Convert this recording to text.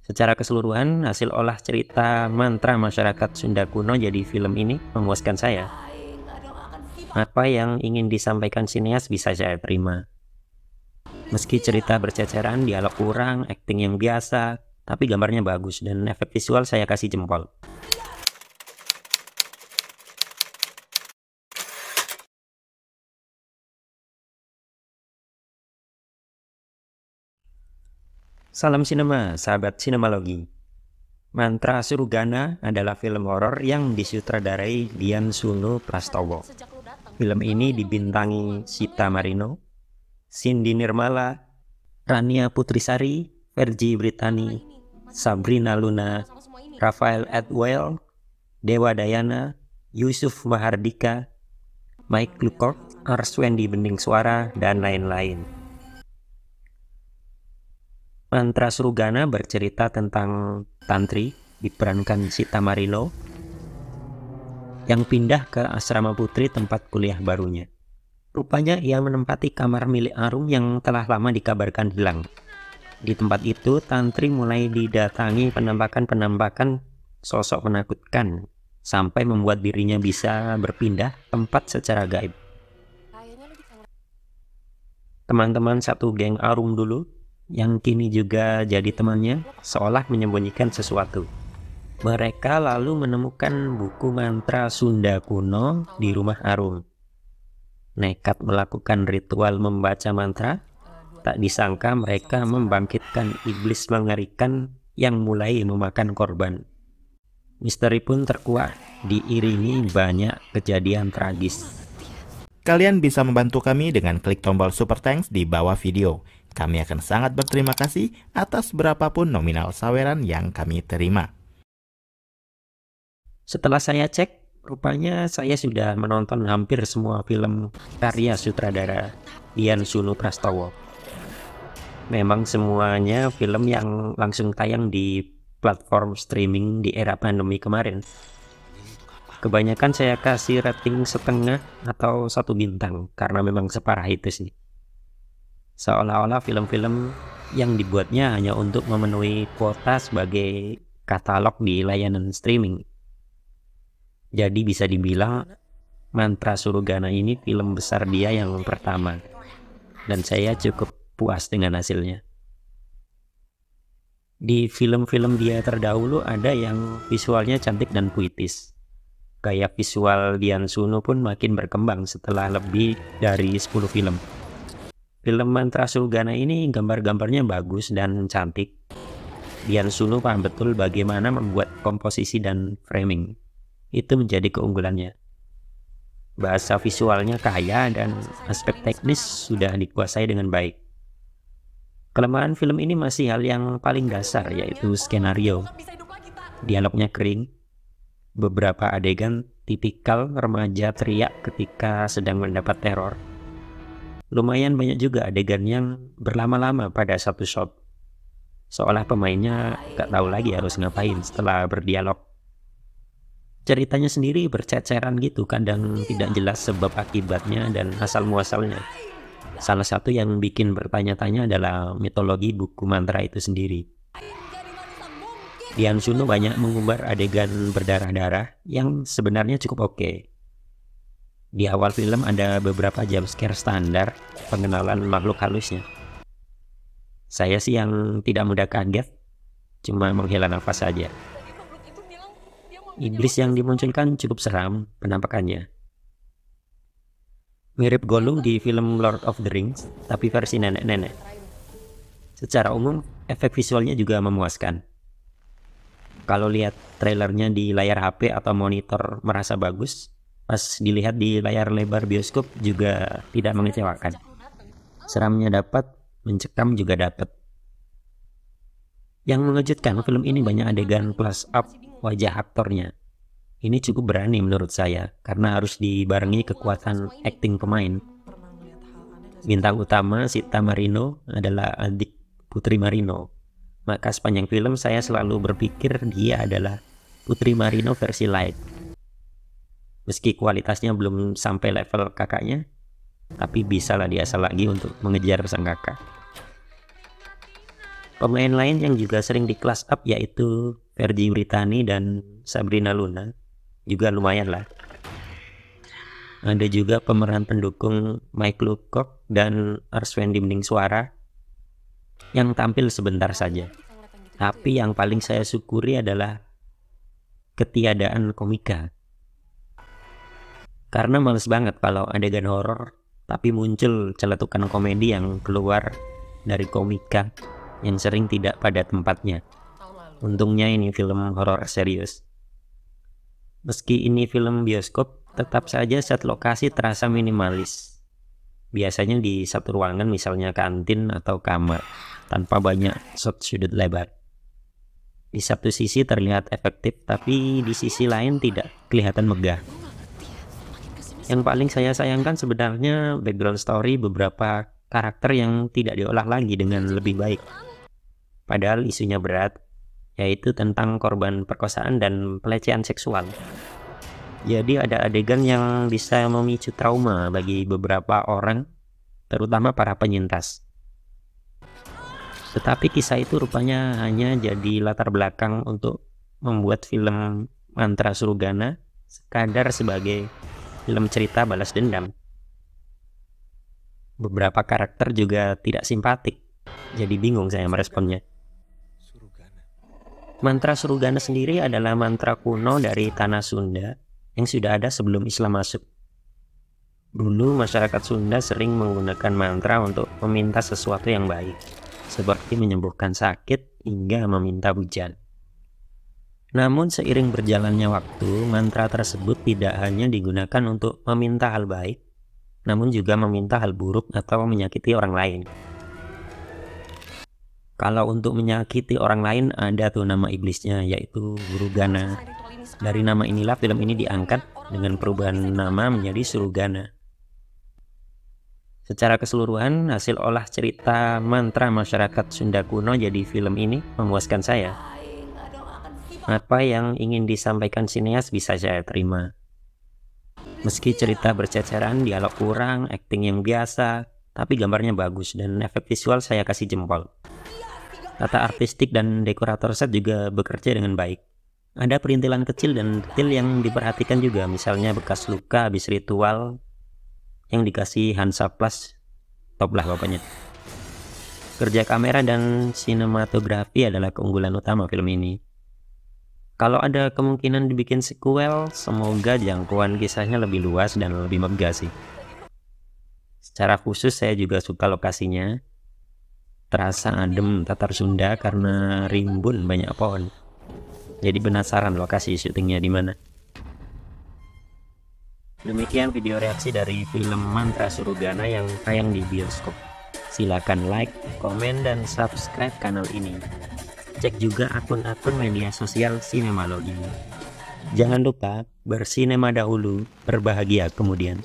Secara keseluruhan, hasil olah cerita mantra masyarakat Sunda kuno jadi film ini memuaskan saya. Apa yang ingin disampaikan sineas bisa saya terima. Meski cerita berceceran, dialog kurang, akting yang biasa, tapi gambarnya bagus dan efek visual saya kasih jempol. Salam sinema, sahabat sinemalogi. Mantra Surugana adalah film horor yang disutradarai Dian Sunu Prastowo. Film ini dibintangi Sita Marino, Cindy Nirmala, Rania Putrisari, Fergie Britani, Sabrina Luna, Rafael Edwell, Dewa Dayana, Yusuf Mahardika, Mike Lukort, Arswendi Bening Suara, dan lain-lain. Mantra Surugana bercerita tentang tantri diperankan Sita Marino yang pindah ke asrama putri tempat kuliah barunya. Rupanya ia menempati kamar milik Arum yang telah lama dikabarkan hilang. Di tempat itu, tantri mulai didatangi penampakan-penampakan sosok menakutkan sampai membuat dirinya bisa berpindah tempat secara gaib. Teman-teman satu geng Arum dulu yang kini juga jadi temannya, seolah menyembunyikan sesuatu. Mereka lalu menemukan buku mantra Sunda kuno di rumah Arum. Nekat melakukan ritual membaca mantra, tak disangka mereka membangkitkan iblis mengerikan yang mulai memakan korban. Misteri pun terkuak, diiringi banyak kejadian tragis. Kalian bisa membantu kami dengan klik tombol Super Thanks di bawah video. Kami akan sangat berterima kasih atas berapapun nominal saweran yang kami terima. Setelah saya cek, rupanya saya sudah menonton hampir semua film karya sutradara Dian Sunu Prastowo. Memang semuanya film yang langsung tayang di platform streaming di era pandemi kemarin. Kebanyakan saya kasih rating setengah atau 1 bintang karena memang separah itu sih. Seolah-olah film-film yang dibuatnya hanya untuk memenuhi kuota sebagai katalog di layanan streaming. Jadi bisa dibilang Mantra Surugana ini film besar dia yang pertama. Dan saya cukup puas dengan hasilnya. Di film-film dia terdahulu ada yang visualnya cantik dan puitis. Gaya visual Dian Sunu pun makin berkembang setelah lebih dari 10 film. Film Mantra Surugana ini gambar-gambarnya bagus dan cantik. Dian Sunu paham betul bagaimana membuat komposisi dan framing. Itu menjadi keunggulannya. Bahasa visualnya kaya dan aspek teknis sudah dikuasai dengan baik. Kelemahan film ini masih hal yang paling dasar, yaitu skenario. Dialognya kering. Beberapa adegan tipikal remaja teriak ketika sedang mendapat teror. Lumayan banyak juga adegan yang berlama-lama pada satu shot. Seolah pemainnya gak tahu lagi harus ngapain setelah berdialog. Ceritanya sendiri berceceran gitu, kadang tidak jelas sebab akibatnya dan asal-muasalnya. Salah satu yang bikin bertanya-tanya adalah mitologi buku mantra itu sendiri. Dian Sunu banyak mengumbar adegan berdarah-darah yang sebenarnya cukup oke. Di awal film ada beberapa jumpscare standar pengenalan makhluk halusnya. Saya sih yang tidak mudah kaget, cuma menghela nafas saja. Iblis yang dimunculkan cukup seram penampakannya. Mirip Gollum di film Lord of the Rings, tapi versi nenek-nenek. Secara umum, efek visualnya juga memuaskan. Kalau lihat trailernya di layar HP atau monitor merasa bagus, pas dilihat di layar lebar bioskop juga tidak mengecewakan. Seramnya dapat, mencekam juga dapat. Yang mengejutkan, film ini banyak adegan close up wajah aktornya. Ini cukup berani menurut saya, karena harus dibarengi kekuatan akting pemain. Bintang utama Sita Marino adalah adik Putri Marino. Maka sepanjang film saya selalu berpikir dia adalah Putri Marino versi light. Meski kualitasnya belum sampai level kakaknya, tapi bisalah diasah lagi untuk mengejar sang kakak. Pemain lain yang juga sering di class up yaitu Fergie Britani dan Sabrina Luna, juga lumayan lah. Ada juga pemeran pendukung Mike Lucock dan Arswendi Suara yang tampil sebentar saja. Tapi yang paling saya syukuri adalah ketiadaan komika. Karena males banget kalau adegan horor tapi muncul celetukan komedi yang keluar dari komika yang sering tidak pada tempatnya. Untungnya ini film horor serius. Meski ini film bioskop, tetap saja set lokasi terasa minimalis. Biasanya di satu ruangan, misalnya kantin atau kamar, tanpa banyak shot sudut lebar. Di satu sisi terlihat efektif, tapi di sisi lain tidak kelihatan megah. Yang paling saya sayangkan sebenarnya background story beberapa karakter yang tidak diolah lagi dengan lebih baik. Padahal isunya berat, yaitu tentang korban perkosaan dan pelecehan seksual. Jadi ada adegan yang bisa memicu trauma bagi beberapa orang, terutama para penyintas. Tetapi kisah itu rupanya hanya jadi latar belakang untuk membuat film Mantra Surugana sekadar sebagai film cerita balas dendam. Beberapa karakter juga tidak simpatik, jadi bingung saya meresponnya. Mantra Surugana sendiri adalah mantra kuno dari tanah Sunda yang sudah ada sebelum Islam masuk. Dulu masyarakat Sunda sering menggunakan mantra untuk meminta sesuatu yang baik, seperti menyembuhkan sakit hingga meminta hujan. Namun seiring berjalannya waktu, mantra tersebut tidak hanya digunakan untuk meminta hal baik, namun juga meminta hal buruk atau menyakiti orang lain. Kalau untuk menyakiti orang lain ada tuh nama iblisnya, yaitu Surugana. Dari nama inilah film ini diangkat dengan perubahan nama menjadi Surugana. Secara keseluruhan, hasil olah cerita mantra masyarakat Sunda kuno jadi film ini memuaskan saya. Apa yang ingin disampaikan sineas bisa saya terima. Meski cerita berceceran, dialog kurang, akting yang biasa, tapi gambarnya bagus dan efek visual saya kasih jempol. Tata artistik dan dekorator set juga bekerja dengan baik. Ada perintilan kecil dan detail yang diperhatikan juga, misalnya bekas luka habis ritual yang dikasih Hansa Plus, top lah pokoknya. Kerja kamera dan sinematografi adalah keunggulan utama film ini. Kalau ada kemungkinan dibikin sequel, semoga jangkauan kisahnya lebih luas dan lebih megah sih. Secara khusus saya juga suka lokasinya. Terasa adem Tatar Sunda karena rimbun banyak pohon. Jadi penasaran lokasi syutingnya di mana. Demikian video reaksi dari film Mantra Surugana yang tayang di bioskop. Silakan like, komen, dan subscribe kanal ini. Cek juga akun-akun media sosial Sinemalogi. Jangan lupa bersinema dahulu, berbahagia kemudian.